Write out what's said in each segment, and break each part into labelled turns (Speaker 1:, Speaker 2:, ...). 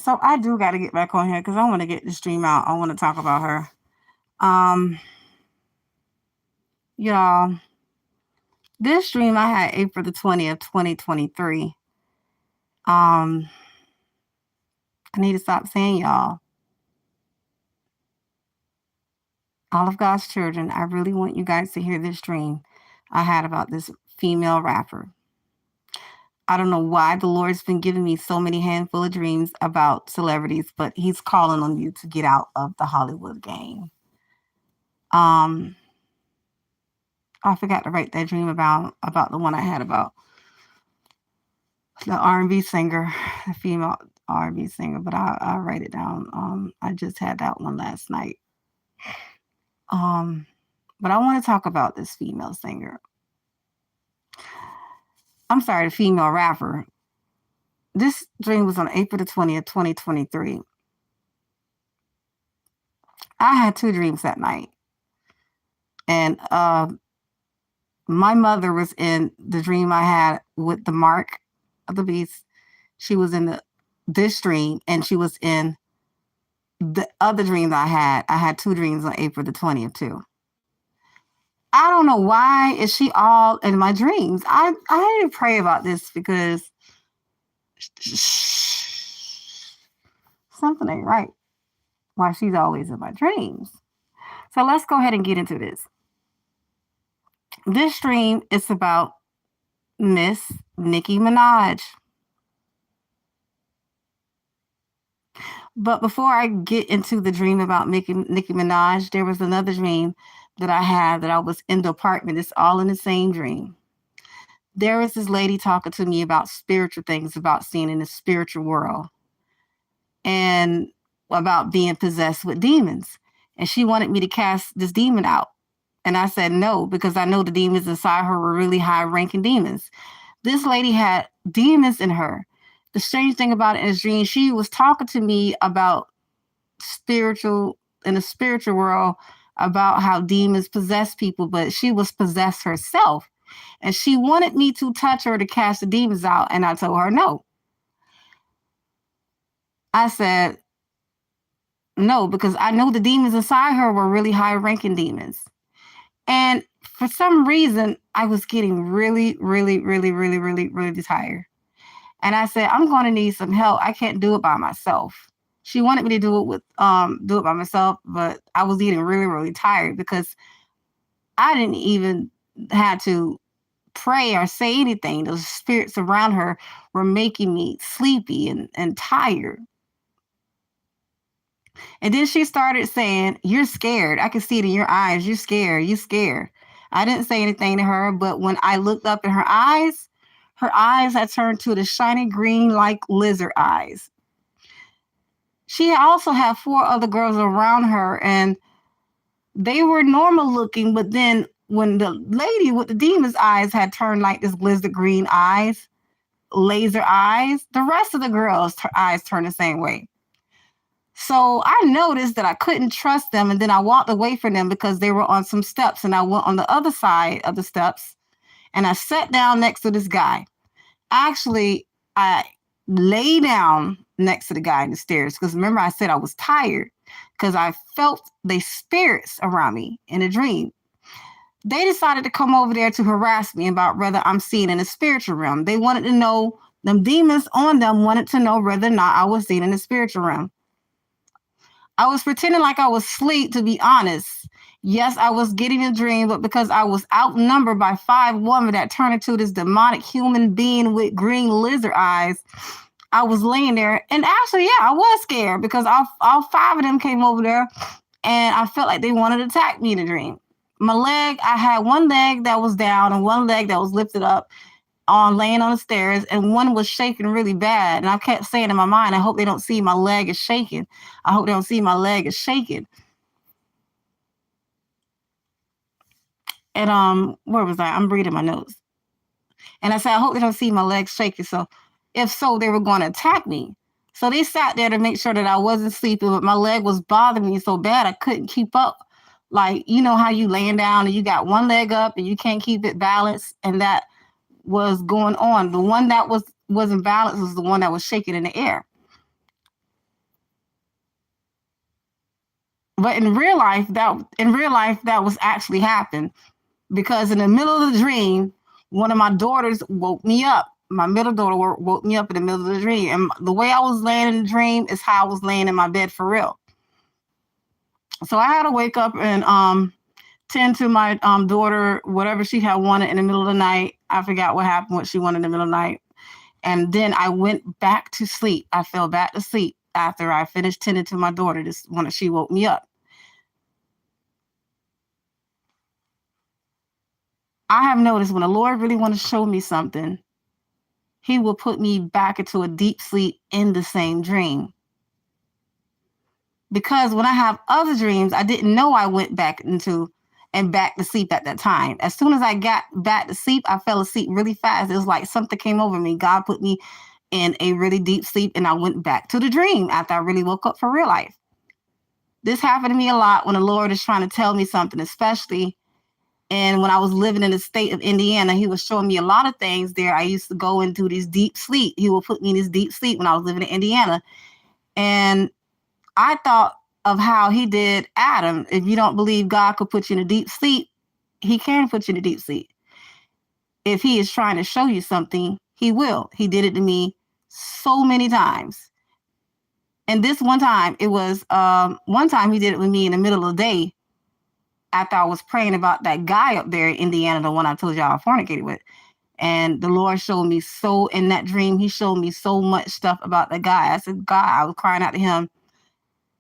Speaker 1: So I do got to get back on here because I want to get this dream out. I want to talk about her. Um, y'all, this dream I had April the 20th, 2023. Um, I need to stop saying y'all. All of God's children, I really want you guys to hear this dream I had about this female rapper. I don't know why the Lord's been giving me so many handful of dreams about celebrities, but He's calling on you to get out of the Hollywood game. Um, I forgot to write that dream about the one I had about the R&B singer, the female R&B singer, but I'll write it down. I just had that one last night. Um, but I want to talk about this female singer. I'm sorry, the female rapper. This dream was on April the 20th, 2023. I had two dreams that night. And my mother was in the dream I had with the mark of the beast. She was in this dream, and she was in the other dream that I had. I had two dreams on April the 20th too. I don't know why is she all in my dreams. I didn't pray about this because something ain't right. Why she's always in my dreams. So let's go ahead and get into this. This dream is about Miss Nicki Minaj. But before I get into the dream about Nicki Minaj, there was another dream that I had that I was in the apartment. It's all in the same dream. There was this lady talking to me about spiritual things, about seeing in the spiritual world, and about being possessed with demons. And she wanted me to cast this demon out. And I said no, because I know the demons inside her were really high ranking demons. This lady had demons in her. The strange thing about it in this dream, she was talking to me about spiritual, in the spiritual world, about how demons possess people, but she was possessed herself. And she wanted me to touch her to cast the demons out. And I told her no. I said no, because I know the demons inside her were really high ranking demons. And for some reason, I was getting really, really, really, really, really, really tired. And I said, I'm going to need some help. I can't do it by myself. She wanted me to do it by myself, but I was getting really, really tired because I didn't even have to pray or say anything. Those spirits around her were making me sleepy and tired. And then she started saying, you're scared. I can see it in your eyes. You're scared. You're scared. I didn't say anything to her, but when I looked up in her eyes had turned to the shiny green like lizard eyes. She also had four other girls around her, and they were normal looking, but then when the lady with the demon's eyes had turned like this lizard green eyes, laser eyes, the rest of the girls' eyes turned the same way. So I noticed that I couldn't trust them, and then I walked away from them because they were on some steps, and I went on the other side of the steps, and I sat down next to this guy. Actually, I lay down next to the guy in the stairs because remember I said I was tired because I felt the spirits around me in a dream. They decided to come over there to harass me about whether I'm seen in the spiritual realm. They wanted to know, them demons on them wanted to know whether or not I was seen in the spiritual realm. I was pretending like I was asleep, to be honest. Yes, I was getting a dream, but because I was outnumbered by 5 women that turned into this demonic human being with green lizard eyes, I was laying there. And actually, yeah, I was scared because all 5 of them came over there and I felt like they wanted to attack me in the dream. My leg, I had one leg that was down and one leg that was lifted up on laying on the stairs, and one was shaking really bad. And I kept saying in my mind, I hope they don't see my leg is shaking. I hope they don't see my leg is shaking. And where was I? I'm reading my notes. And I said, I hope they don't see my legs shaking. So if so, they were going to attack me. So they sat there to make sure that I wasn't sleeping, but my leg was bothering me so bad I couldn't keep up. Like, you know how you laying down and you got one leg up and you can't keep it balanced, and that was going on. The one that wasn't balanced was the one that was shaking in the air. But in real life that was actually happened, because in the middle of the dream, one of my daughters woke me up. My middle daughter woke me up in the middle of the dream, and the way I was laying in the dream is how I was laying in my bed for real. So I had to wake up and tend to my daughter, whatever she had wanted in the middle of the night. I forgot what happened, what she wanted in the middle of the night. And then I went back to sleep. I fell back to sleep after I finished tending to my daughter this when she woke me up. I have noticed when the Lord really wants to show me something, he will put me back into a deep sleep in the same dream. Because when I have other dreams, I didn't know I went back into and back to sleep at that time. As soon as I got back to sleep, I fell asleep really fast. It was like something came over me. God put me in a really deep sleep, and I went back to the dream after I really woke up for real life. This happened to me a lot when the Lord is trying to tell me something, especially and when I was living in the state of Indiana. He was showing me a lot of things there. I used to go into this deep sleep. He would put me in this deep sleep when I was living in Indiana. And I thought of how he did Adam. If you don't believe God could put you in a deep sleep, he can put you in a deep sleep. If he is trying to show you something, he will. He did it to me so many times. And this one time, it was one time he did it with me in the middle of the day after I was praying about that guy up there in Indiana, the one I told y'all I fornicated with. And the Lord showed me so, in that dream, he showed me so much stuff about that guy. I said, God, I was crying out to him.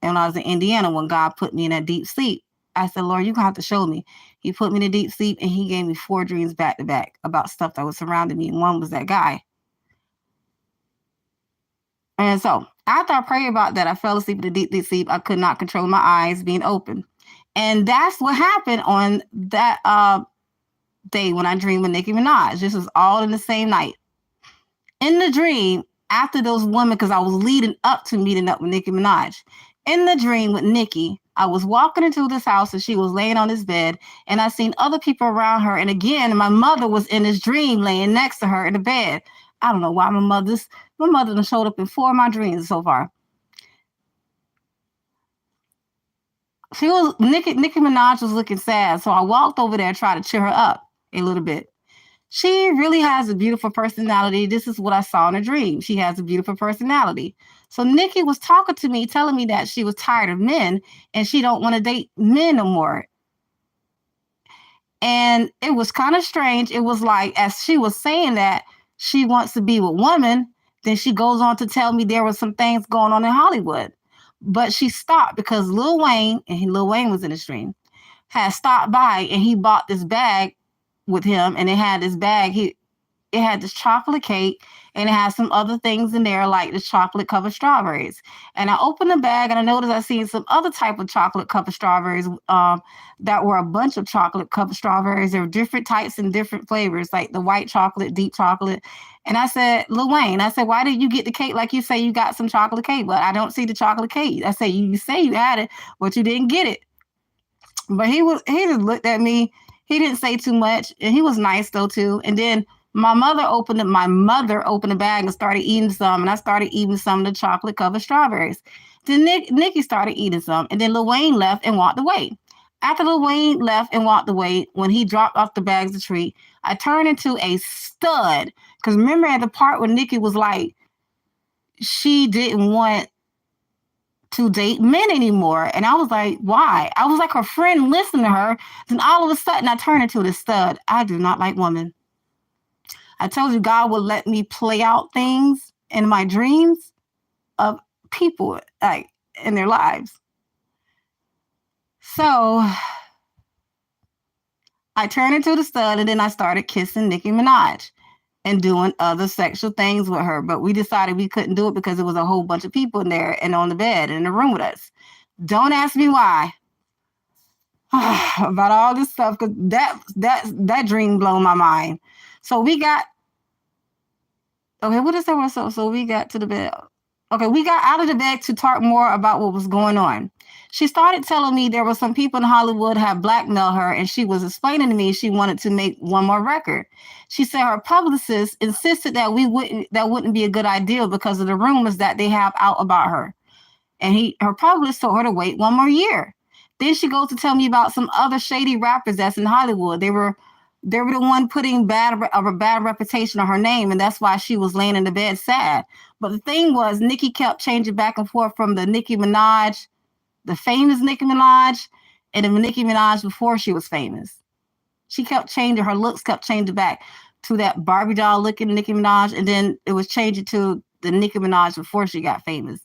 Speaker 1: And when I was in Indiana, when God put me in that deep sleep, I said, Lord, you're going to have to show me. He put me in a deep sleep, and he gave me 4 dreams back to back about stuff that was surrounding me. And one was that guy. And so after I prayed about that, I fell asleep in a deep, deep sleep. I could not control my eyes being open. And that's what happened on that day when I dreamed with Nicki Minaj. This was all in the same night. In the dream, after those women, because I was leading up to meeting up with Nicki Minaj. In the dream with Nicki, I was walking into this house and she was laying on this bed, and I seen other people around her. And again, my mother was in this dream laying next to her in the bed. I don't know why my mother done showed up in 4 of my dreams so far. Nicki Minaj was looking sad, so I walked over there and tried to cheer her up a little bit. She really has a beautiful personality. This is what I saw in a dream. She has a beautiful personality. So Nikki was talking to me, telling me that she was tired of men and she don't want to date men no more. And it was kind of strange. It was like, as she was saying that she wants to be with women, then she goes on to tell me there were some things going on in Hollywood. But she stopped because Lil Wayne, and Lil Wayne was in the dream, had stopped by and he bought this bag with him, and it had this bag. It had this chocolate cake, and it had some other things in there like the chocolate covered strawberries. And I opened the bag and I noticed I seen some other type of chocolate covered strawberries that were a bunch of chocolate covered strawberries. There were different types and different flavors, like the white chocolate, deep chocolate. And I said, Lil Wayne, I said, why did you get the cake like you say you got some chocolate cake? But I don't see the chocolate cake. I said, you say you had it, but you didn't get it. But he just looked at me. He didn't say too much, and he was nice though too. And then my mother opened the bag and started eating some, and I started eating some of the chocolate covered strawberries. Then Nikki started eating some, and then Lil Wayne left and walked away. After Lil Wayne left and walked away, when he dropped off the bags of treat, I turned into a stud. Because remember at the part when Nikki was like, she didn't want to date men anymore. And I was like, why? I was like her friend listening to her. Then all of a sudden I turned into the stud. I do not like women. I told you God will let me play out things in my dreams of people like in their lives. So I turned into the stud, and then I started kissing Nicki Minaj and doing other sexual things with her. But we decided we couldn't do it because there was a whole bunch of people in there and on the bed in the room with us. Don't ask me why. About all this stuff, because that dream blew my mind. So we got, okay, what is that? So we got to the bed. Okay, we got out of the bed to talk more about what was going on. She started telling me there were some people in Hollywood had blackmailed her, and she was explaining to me she wanted to make one more record. She said her publicist insisted that wouldn't be a good idea because of the rumors that they have out about her. And her publicist told her to wait one more year. Then she goes to tell me about some other shady rappers that's in Hollywood. They were the one putting a bad reputation on her name, and that's why she was laying in the bed sad. But the thing was, Nikki kept changing back and forth from the Nicki Minaj, the famous Nicki Minaj, and the Nicki Minaj before she was famous. She kept changing, her looks kept changing back to that Barbie doll looking Nicki Minaj, and then it was changing to the Nicki Minaj before she got famous.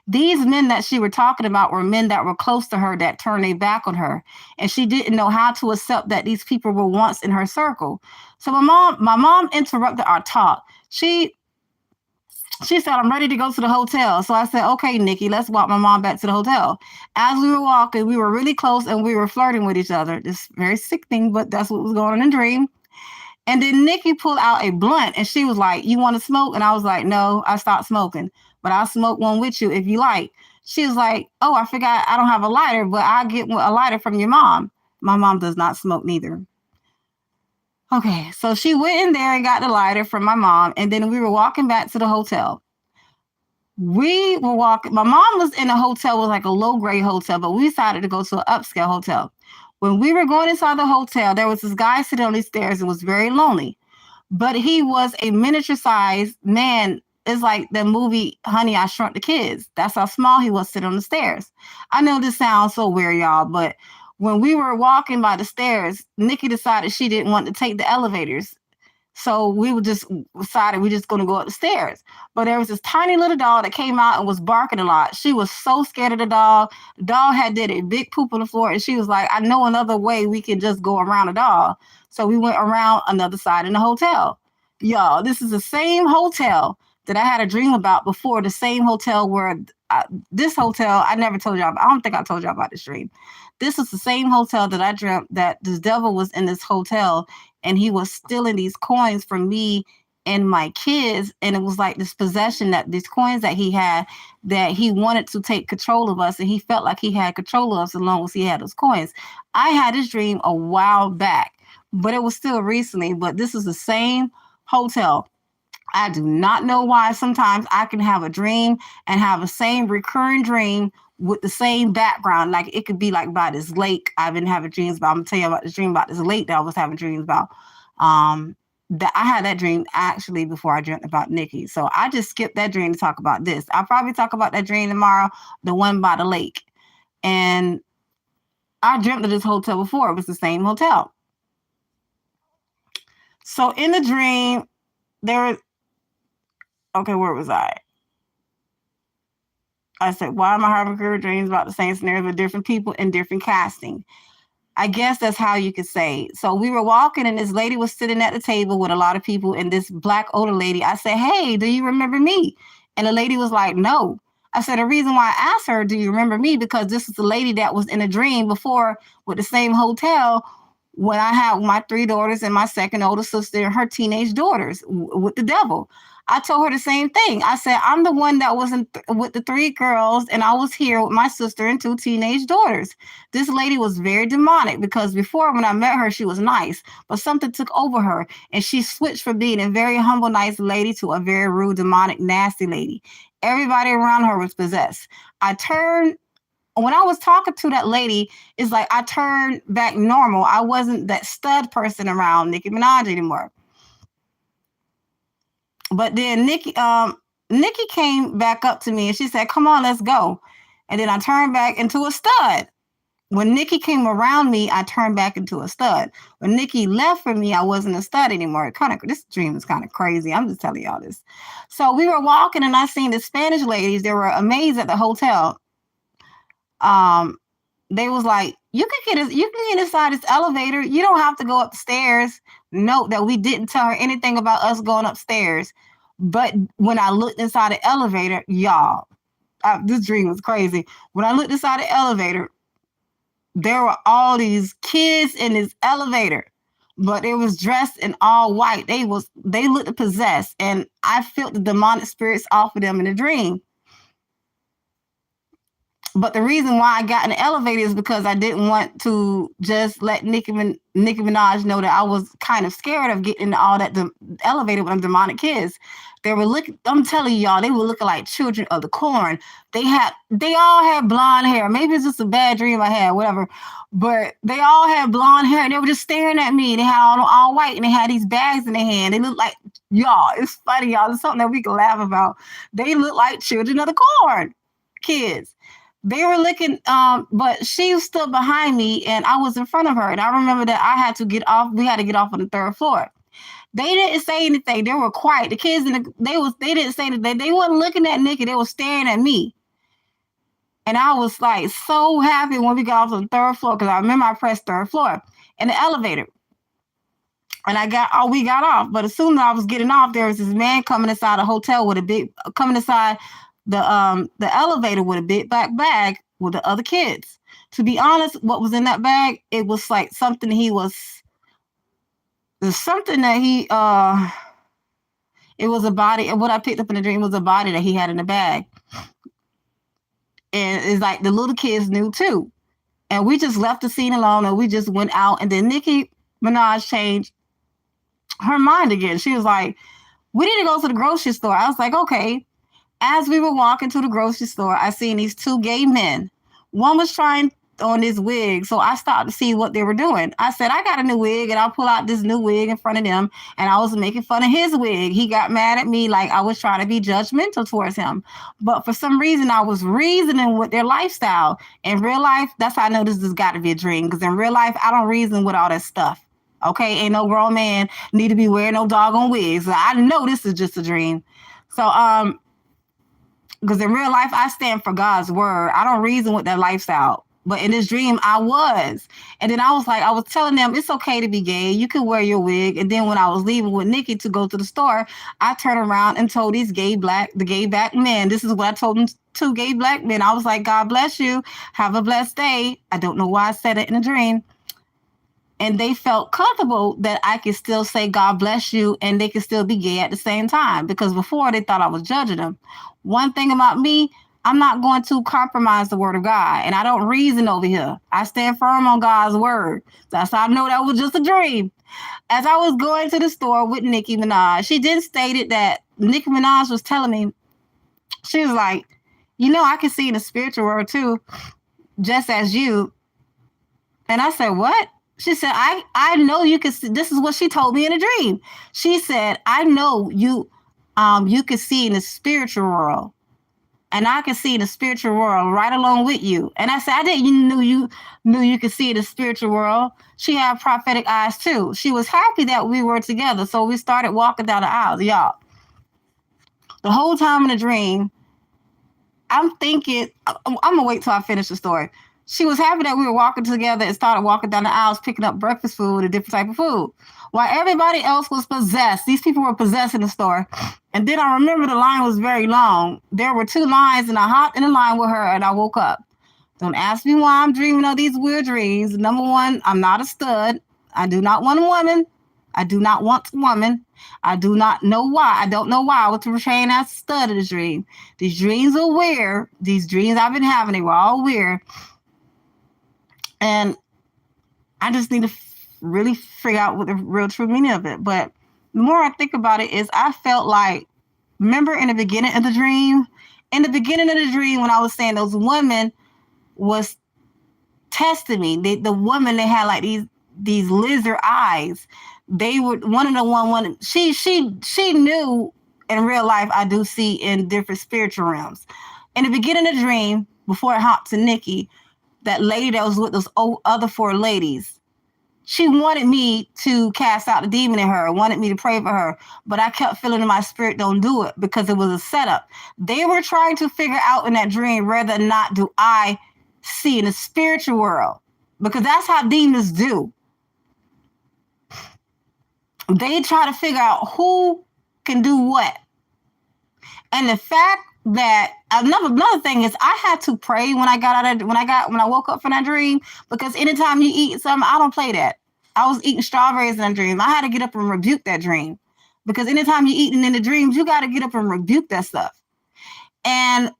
Speaker 1: These men that she were talking about were men that were close to her that turned their back on her, and she didn't know how to accept that these people were once in her circle. So my mom interrupted our talk. She said, I'm ready to go to the hotel. So I said, okay, Nikki, let's walk my mom back to the hotel. As we were walking, we were really close and we were flirting with each other. It's very sickening, but that's what was going on in the dream. And then Nikki pulled out a blunt and she was like, you want to smoke? And I was like, no, I stopped smoking, but I'll smoke one with you if you like. She was like, oh, I forgot I don't have a lighter, but I'll get a lighter from your mom. My mom does not smoke neither. Okay, so she went in there and got the lighter from my mom, and then we were walking back to the hotel. We were walking. My mom was in a hotel, was like a low grade hotel, but we decided to go to an upscale hotel. When we were going inside the hotel, there was this guy sitting on these stairs and was very lonely, but he was a miniature sized man. It's like the movie Honey, I Shrunk the Kids. That's how small he was sitting on the stairs. I know this sounds so weird, y'all, but when we were walking by the stairs, Nikki decided she didn't want to take the elevators. So we were just decided we're just going to go up the stairs. But there was this tiny little dog that came out and was barking a lot. She was so scared of the dog. The dog had did a big poop on the floor, and she was like, I know another way we can just go around the dog. So we went around another side in the hotel. Y'all, this is the same hotel that I had a dream about before, the same hotel where this hotel, I never told y'all, I don't think I told y'all about this dream. This is the same hotel that I dreamt that this devil was in this hotel and he was stealing these coins from me and my kids. And it was like this possession that these coins that he had, that he wanted to take control of us. And he felt like he had control of us as long as he had those coins. I had this dream a while back, but it was still recently. But this is the same hotel. I do not know why sometimes I can have a dream and have the same recurring dream with the same background. Like it could be like by this lake I've been having dreams about. I'm gonna tell you about this dream about this lake that I was having dreams about. That I had that dream actually before I dreamt about Nikki. So I just skipped that dream to talk about this. I'll probably talk about that dream tomorrow, the one by the lake. And I dreamt of this hotel before. It was the same hotel. So in the dream, okay, where was I? I said, why am I having recurring dreams about the same scenario with different people and different casting? I guess that's how you could say. So we were walking and this lady was sitting at the table with a lot of people and this black older lady. I said, hey, do you remember me? And the lady was like, no. I said, the reason why I asked her, do you remember me? Because this is the lady that was in a dream before with the same hotel when I had my 3 daughters and my second older sister and her teenage daughters with the devil. I told her the same thing. I said, I'm the one that was with the 3 girls, and I was here with my sister and 2 teenage daughters. This lady was very demonic because before when I met her, she was nice, but something took over her, and she switched from being a very humble, nice lady to a very rude, demonic, nasty lady. Everybody around her was possessed. When I was talking to that lady, it's like I turned back normal. I wasn't that stud person around Nicki Minaj anymore. But then Nikki came back up to me and she said, come on, let's go. And then I turned back into a stud. When Nikki came around me, I turned back into a stud. When Nikki left from me, I wasn't a stud anymore. This dream is kind of crazy. I'm just telling y'all this. So we were walking and I seen the Spanish ladies. They were amazed at the hotel. They was like, you can get inside this elevator. You don't have to go up the stairs. Note that we didn't tell her anything about us going upstairs. But when I looked inside the elevator, y'all, this dream was crazy. When I looked inside the elevator, there were all these kids in this elevator, but it was dressed in all white. They looked possessed, and I felt the demonic spirits off of them in a dream. But the reason why I got in the elevator is because I didn't want to just let Nicki Minaj know that I was kind of scared of getting in all that elevator with them demonic kids. They were looking. I'm telling y'all, they were looking like children of the corn. They all had blonde hair. Maybe it's just a bad dream I had, whatever. But they all had blonde hair, and they were just staring at me. They had all white, and they had these bags in their hand. They looked like y'all. It's funny, y'all. It's something that we can laugh about. They look like children of the corn kids. They were looking, but she stood behind me and I was in front of her. And I remember that I had to get off. We had to get off on the third floor. They didn't say anything. They were quiet. The kids they didn't say anything. They wasn't looking at Nikki. They were staring at me. And I was like so happy when we got off on the third floor because I remember I pressed third floor in the elevator. And we got off. But as soon as I was getting off, there was this man coming inside a hotel with coming inside the elevator with a big black bag with the other kids. To be honest, what was in that bag, it was like something there's something that it was a body, and what I picked up in the dream was a body that he had in the bag. And it's like the little kids knew too. And we just left the scene alone and we just went out, and then Nicki Minaj changed her mind again. She was like, we need to go to the grocery store. I was like, okay. As we were walking to the grocery store, I seen these two gay men. One was trying on this wig, so I stopped to see what they were doing. I said, I got a new wig, and I'll pull out this new wig in front of them, and I was making fun of his wig. He got mad at me like I was trying to be judgmental towards him. But for some reason, I was reasoning with their lifestyle. In real life, that's how I know this has got to be a dream, because in real life, I don't reason with all that stuff. Okay, ain't no grown man need to be wearing no doggone wigs. I know this is just a dream. So, because in real life, I stand for God's word. I don't reason with that lifestyle. But in this dream, I was. And then I was telling them, it's okay to be gay. You can wear your wig. And then when I was leaving with Nikki to go to the store, I turned around and told the gay black men, this is what I told them, two gay black men. I was like, God bless you. Have a blessed day. I don't know why I said it in a dream. And they felt comfortable that I could still say, God bless you, and they could still be gay at the same time. Because before, they thought I was judging them. One thing about me, I'm not going to compromise the word of God. And I don't reason over here. I stand firm on God's word. That's how I know that was just a dream. As I was going to the store with Nicki Minaj, she did stated that Nicki Minaj was telling me, she was like, I can see in the spiritual world too, just as you. And I said, what? She said, I know you can see. This is what she told me in a dream. She said, I know you can see in the spiritual world. And I can see in the spiritual world right along with you. And I said, I didn't know you could see in the spiritual world. She had prophetic eyes too. She was happy that we were together. So we started walking down the aisles, y'all. The whole time in the dream, I'm thinking, I'm going to wait till I finish the story. She was happy that we were walking together and started walking down the aisles, picking up breakfast food and different type of food. While everybody else was possessed, these people were possessed in the store. And then I remember the line was very long. There were 2 lines, and I hopped in the line with her, and I woke up. Don't ask me why I'm dreaming of these weird dreams. Number one, I'm not a stud. I do not want a woman. I do not want a woman. I do not know why. I don't know why I was portraying as a stud in the dream. These dreams are weird. These dreams I've been having, they were all weird. And I just need to really figure out what the real true meaning of it. But the more I think about it is I felt like, remember in the beginning of the dream? In the beginning of the dream, when I was saying those women was testing me, the woman that had like these lizard eyes, they were one of the one she knew in real life I do see in different spiritual realms. In the beginning of the dream, before it hopped to Nikki, that lady that was with those other 4 ladies, she wanted me to cast out the demon in her, wanted me to pray for her, but I kept feeling in my spirit, don't do it, because it was a setup. They were trying to figure out in that dream whether or not do I see in the spiritual world, because that's how demons do. They try to figure out who can do what. And the fact that another thing is I had to pray when I woke up from that dream, because anytime you eat something, I don't play that. I was eating strawberries in a dream. I had to get up and rebuke that dream, because anytime you're eating in the dreams, you got to get up and rebuke that stuff. And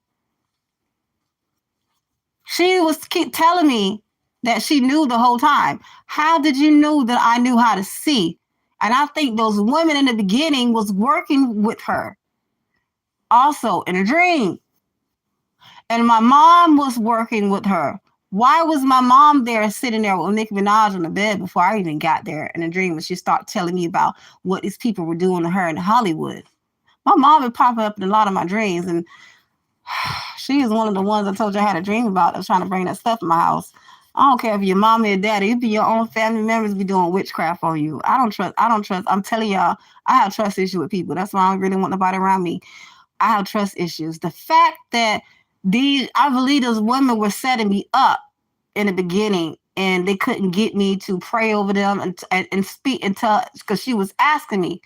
Speaker 1: She was keep telling me that she knew the whole time. How did you know that I knew how to see? And I think those women in the beginning was working with her also in a dream. And my mom was working with her. Why was my mom there sitting there with Nicki Minaj on the bed before I even got there in a dream when she started telling me about what these people were doing to her in Hollywood? My mom would pop up in a lot of my dreams, and she is one of the ones I told you I had a dream about that was trying to bring that stuff in my house. I don't care if your mommy or daddy, it be your own family members be doing witchcraft on you. I don't trust. I'm telling y'all, I have trust issues with people. That's why I don't really want nobody around me. I have trust issues. The fact that I believe those women were setting me up in the beginning and they couldn't get me to pray over them and speak until, because she was asking me,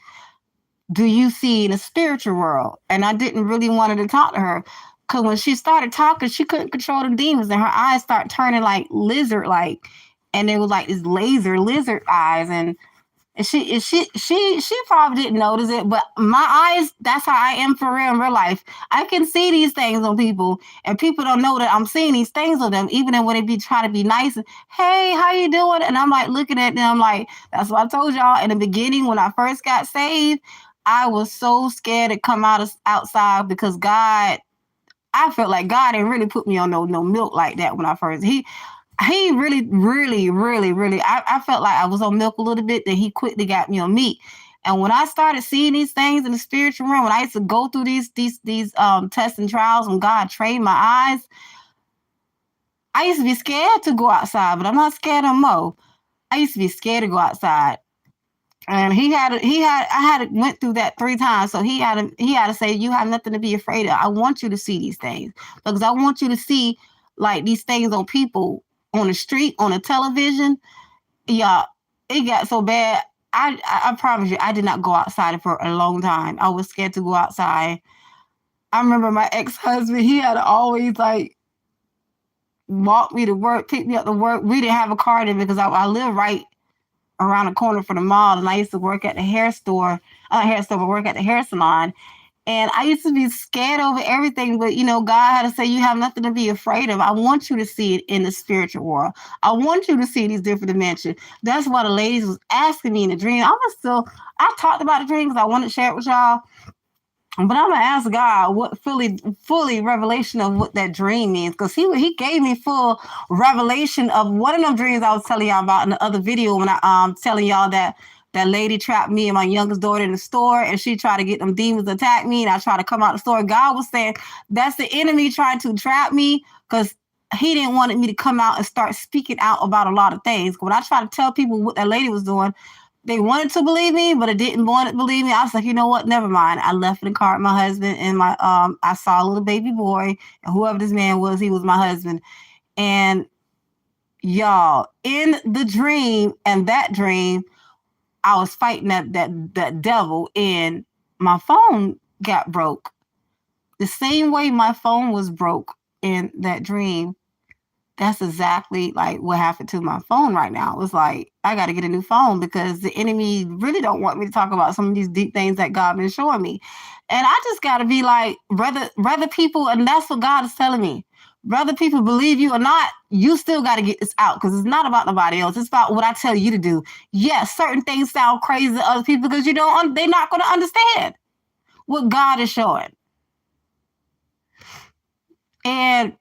Speaker 1: do you see in the spiritual world? And I didn't really want to talk to her because when she started talking, she couldn't control the demons and her eyes started turning like lizard-like. And they were like these laser lizard eyes. And she probably didn't notice it, but my eyes, that's how I am for real in real life. I can see these things on people, and people don't know that I'm seeing these things on them, even when they be trying to be nice. And, hey, how you doing? And I'm like looking at them like, that's what I told y'all in the beginning when I first got saved. I was so scared to come outside because God, I felt like God didn't really put me on no milk like that when I first, he really, really, really, really, I felt like I was on milk a little bit, then he quickly got me on meat. And when I started seeing these things in the spiritual realm, when I used to go through these tests and trials, when God trained my eyes, I used to be scared to go outside, but I'm not scared no more. I used to be scared to go outside. And I went through that 3 times. So he had to say, you have nothing to be afraid of. I want you to see these things because I want you to see like these things on people on the street, on the television. Yeah, it got so bad. I promise you, I did not go outside for a long time. I was scared to go outside. I remember my ex-husband, he had to always like walk me to work, pick me up to work. We didn't have a car then because I live right around the corner from the mall, and I used to work at the but work at the hair salon. And I used to be scared over everything, but God had to say, you have nothing to be afraid of. I want you to see it in the spiritual world. I want you to see these different dimensions. That's why the ladies was asking me in the dream. I talked about the dream because I wanted to share it with y'all. But I'm gonna ask God what fully revelation of what that dream means, because he gave me full revelation of one of them dreams I was telling y'all about in the other video when I telling y'all that lady trapped me and my youngest daughter in the store and she tried to get them demons to attack me and I tried to come out the store. God was saying that's the enemy trying to trap me because he didn't want me to come out and start speaking out about a lot of things. When I tried to tell people what that lady was doing, they wanted to believe me, but it didn't want to believe me. I was like, you know what? Never mind. I left in the car with my husband and I saw a little baby boy, and whoever this man was, he was my husband. And y'all, in the dream and that dream, I was fighting that devil, and my phone got broke. The same way my phone was broke in that dream, that's exactly like what happened to my phone right now. It was like, I got to get a new phone because the enemy really don't want me to talk about some of these deep things that God been showing me. And I just got to be like, whether people, and that's what God is telling me, whether people believe you or not, you still got to get this out because it's not about nobody else. It's about what I tell you to do. Yes, certain things sound crazy to other people because they're not going to understand what God is showing. And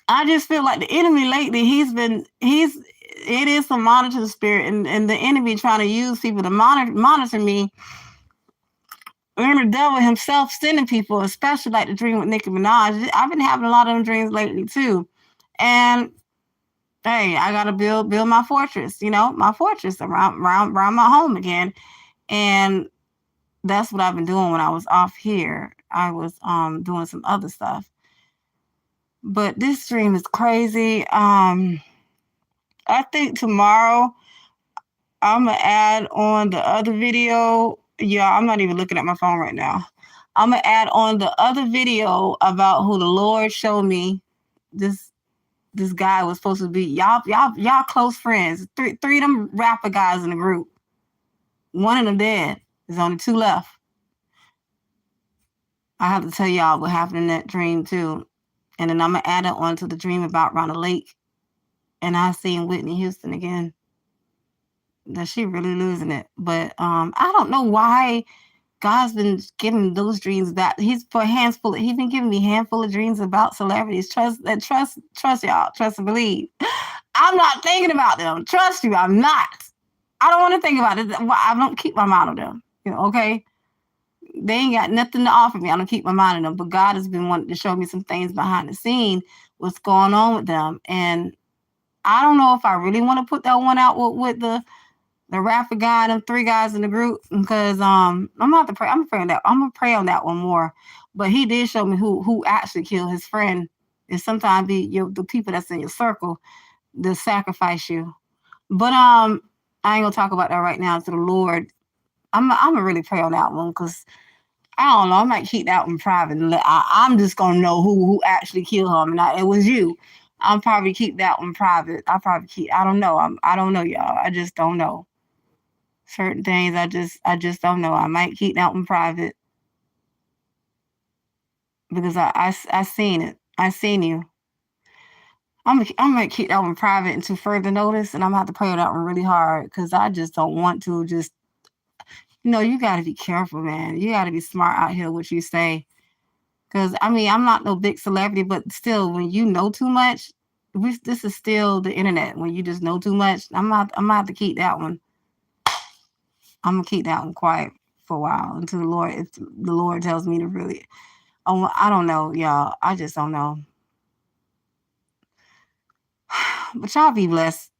Speaker 1: I just feel like the enemy lately, it is some monitoring spirit, and the enemy trying to use people to monitor me. And the devil himself sending people, especially like the dream with Nicki Minaj. I've been having a lot of them dreams lately too. And hey, I gotta build my fortress, my fortress around my home again. And that's what I've been doing when I was off here. I was doing some other stuff. But this dream is crazy. I think tomorrow I'm going to add on the other video. Yeah, I'm not even looking at my phone right now. I'm going to add on the other video about who the Lord showed me. This guy was supposed to be y'all close friends. Three of them rapper guys in the group. One of them dead. There's only 2 left. I have to tell y'all what happened in that dream too. And then I'm gonna add it on to the dream about around the lake. And I seen Whitney Houston again. That she really losing it. But I don't know why God's been giving those dreams back. He's for hands full. He's been giving me a handful of dreams about celebrities. Trust y'all. Trust and believe. I'm not thinking about them. Trust you, I'm not. I don't want to think about it. I don't keep my mind on them. Okay? They ain't got nothing to offer me. I don't keep my mind on them. But God has been wanting to show me some things behind the scene, what's going on with them. And I don't know if I really want to put that one out with the rapper guy and them 3 guys in the group, because I'm gonna have to pray. I'm gonna pray on that one more. But he did show me who actually killed his friend. And sometimes the people that's in your circle that sacrifice you. But I ain't gonna talk about that right now. To the Lord, I'm gonna really pray on that one, because I don't know. I might keep that one private. I'm just gonna know who actually killed him, and it was you. I'll probably keep that one private. I don't know. I don't know, y'all. I just don't know. Certain things I just don't know. I might keep that one private, because I seen it. I seen you. I'm gonna keep that one private until further notice, and I'm gonna have to pray on that one really hard, because I just don't want to just. You got to be careful, man. You got to be smart out here what you say, because I mean I'm not no big celebrity, but still, when you know too much, this is still the internet. When you just know too much, I'm gonna have to keep that one. I'm gonna keep that one quiet for a while until if the Lord tells me to really. Oh, I don't know, y'all. I just don't know. But y'all be blessed.